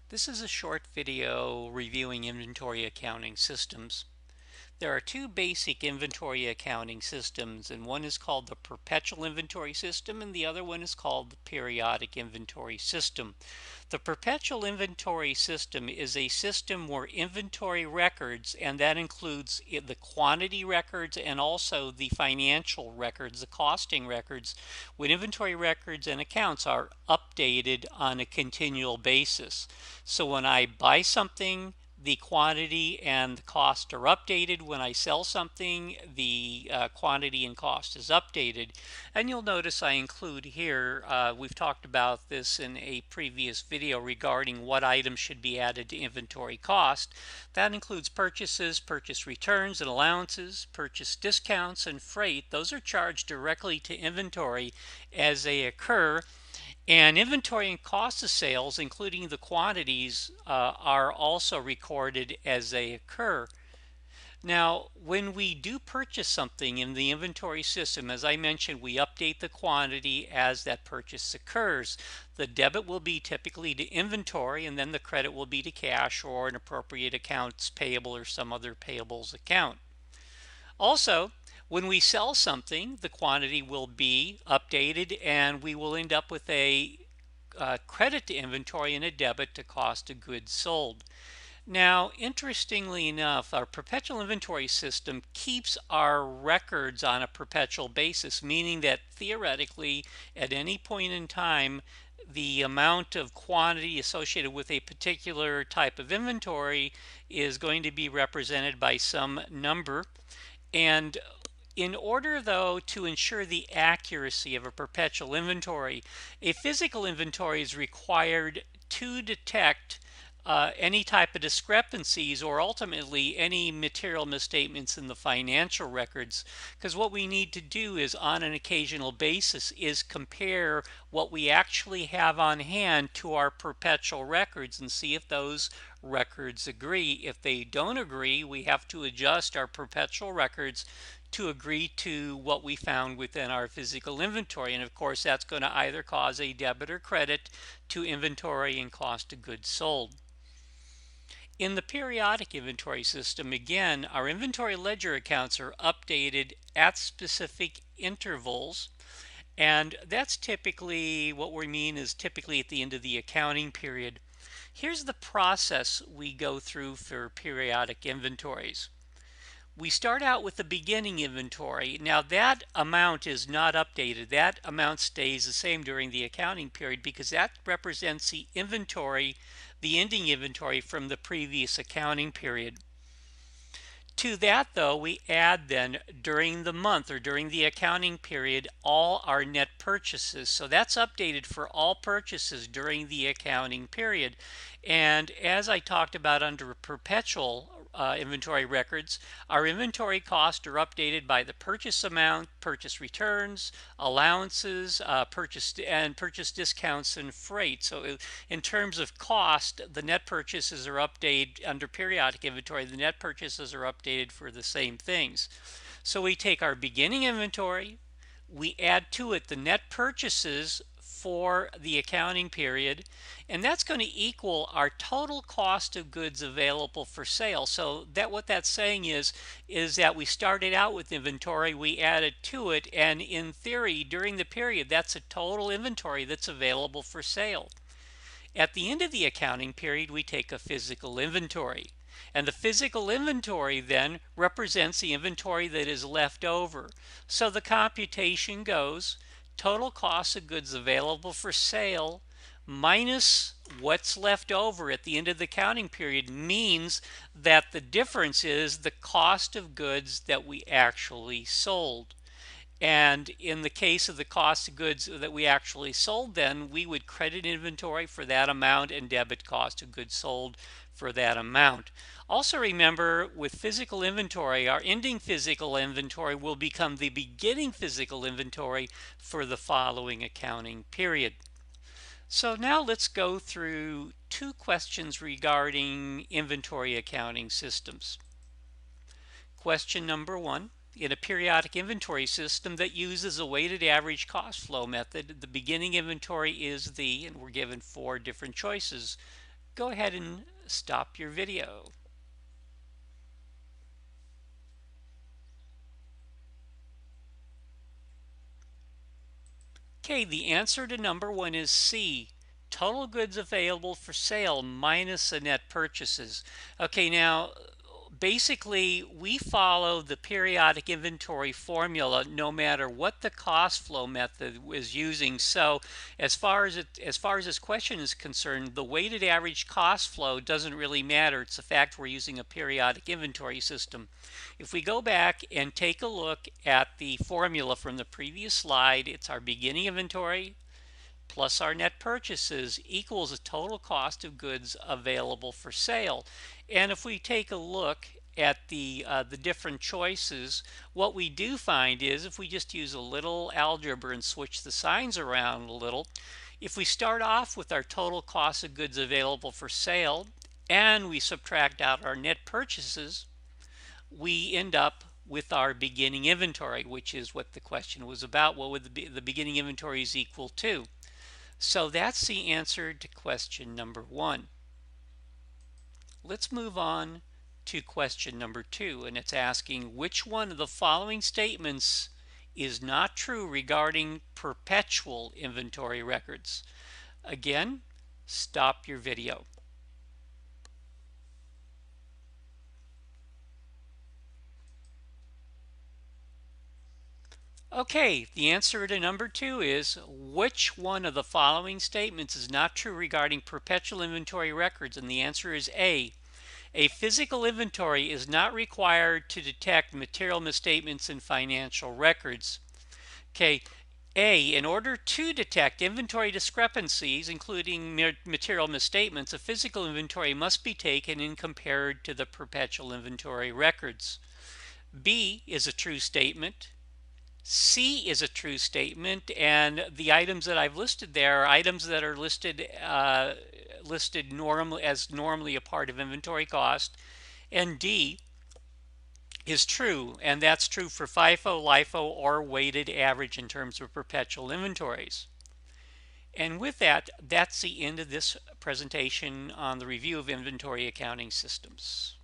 This is a short video reviewing inventory accounting systems. There are two basic inventory accounting systems, and one is called the perpetual inventory system and the other one is called the periodic inventory system. The perpetual inventory system is a system where inventory records, and that includes the quantity records and also the financial records, the costing records, when inventory records and accounts are updated on a continual basis. So when I buy something, the quantity and the cost are updated. When I sell something, the quantity and cost is updated. And you'll notice I include here, we've talked about this in a previous video regarding what items should be added to inventory cost. That includes purchases, purchase returns and allowances, purchase discounts, and freight. Those are charged directly to inventory as they occur. And inventory and cost of sales, including the quantities, are also recorded as they occur. Now, when we do purchase something in the inventory system, as I mentioned, we update the quantity as that purchase occurs. The debit will be typically to inventory, and then the credit will be to cash or an appropriate accounts payable or some other payables account. Also, when we sell something, the quantity will be updated and we will end up with a credit to inventory and a debit to cost of goods sold. Now, interestingly enough, our perpetual inventory system keeps our records on a perpetual basis, meaning that theoretically, at any point in time, the amount of quantity associated with a particular type of inventory is going to be represented by some number. And in order, though, to ensure the accuracy of a perpetual inventory, a physical inventory is required to detect any type of discrepancies or ultimately any material misstatements in the financial records, because what we need to do is on an occasional basis is compare what we actually have on hand to our perpetual records and see if those records agree. If they don't agree, we have to adjust our perpetual records to agree to what we found within our physical inventory. And of course, that's going to either cause a debit or credit to inventory and cost of goods sold. In the periodic inventory system, again, our inventory ledger accounts are updated at specific intervals. And that's typically what we mean is typically at the end of the accounting period. Here's the process we go through for periodic inventories. We start out with the beginning inventory. Now that amount is not updated. That amount stays the same during the accounting period because that represents the inventory, the ending inventory from the previous accounting period. To that, though, we add then during the month or during the accounting period all our net purchases. So that's updated for all purchases during the accounting period. And as I talked about under perpetual inventory records, our inventory costs are updated by the purchase amount, purchase returns, allowances, purchase discounts, and freight. So in terms of cost, the net purchases are updated under periodic inventory. The net purchases are updated for the same things. So we take our beginning inventory, we add to it the net purchases for the accounting period, and that's going to equal our total cost of goods available for sale. So that what that's saying is that we started out with inventory, we added to it, and in theory during the period that's a total inventory that's available for sale. At the end of the accounting period, we take a physical inventory. And the physical inventory then represents the inventory that is left over. So the computation goes total cost of goods available for sale minus what's left over at the end of the accounting period means that the difference is the cost of goods that we actually sold. And in the case of the cost of goods that we actually sold, then we would credit inventory for that amount and debit cost of goods sold for that amount. Also remember, with physical inventory, our ending physical inventory will become the beginning physical inventory for the following accounting period. So now let's go through two questions regarding inventory accounting systems. Question number one. In a periodic inventory system that uses a weighted average cost flow method, the beginning inventory is and we're given four different choices. go ahead and stop your video. Okay, the answer to number 1 is C. Total goods available for sale minus the net purchases. Okay, now basically we follow the periodic inventory formula no matter what the cost flow method is using. So as far as this question is concerned, the weighted average cost flow doesn't really matter. It's the fact we're using a periodic inventory system. If we go back and take a look at the formula from the previous slide, it's our beginning inventory plus our net purchases equals the total cost of goods available for sale. And if we take a look at the different choices, what we do find is if we just use a little algebra and switch the signs around a little, if we start off with our total cost of goods available for sale and we subtract out our net purchases, we end up with our beginning inventory, which is what the question was about. What would the beginning inventory is equal to? So that's the answer to question number 1. Let's move on to question number 2, and it's asking which one of the following statements is not true regarding perpetual inventory records. Again, stop your video. Okay, the answer to number 2 is which one of the following statements is not true regarding perpetual inventory records? And the answer is A. A physical inventory is not required to detect material misstatements in financial records. Okay, A. In order to detect inventory discrepancies, including material misstatements, a physical inventory must be taken and compared to the perpetual inventory records. B is a true statement. C is a true statement, and the items that I've listed there are items that are listed normally a part of inventory cost. And D is true, and that's true for FIFO, LIFO, or weighted average in terms of perpetual inventories. And with that, that's the end of this presentation on the review of inventory accounting systems.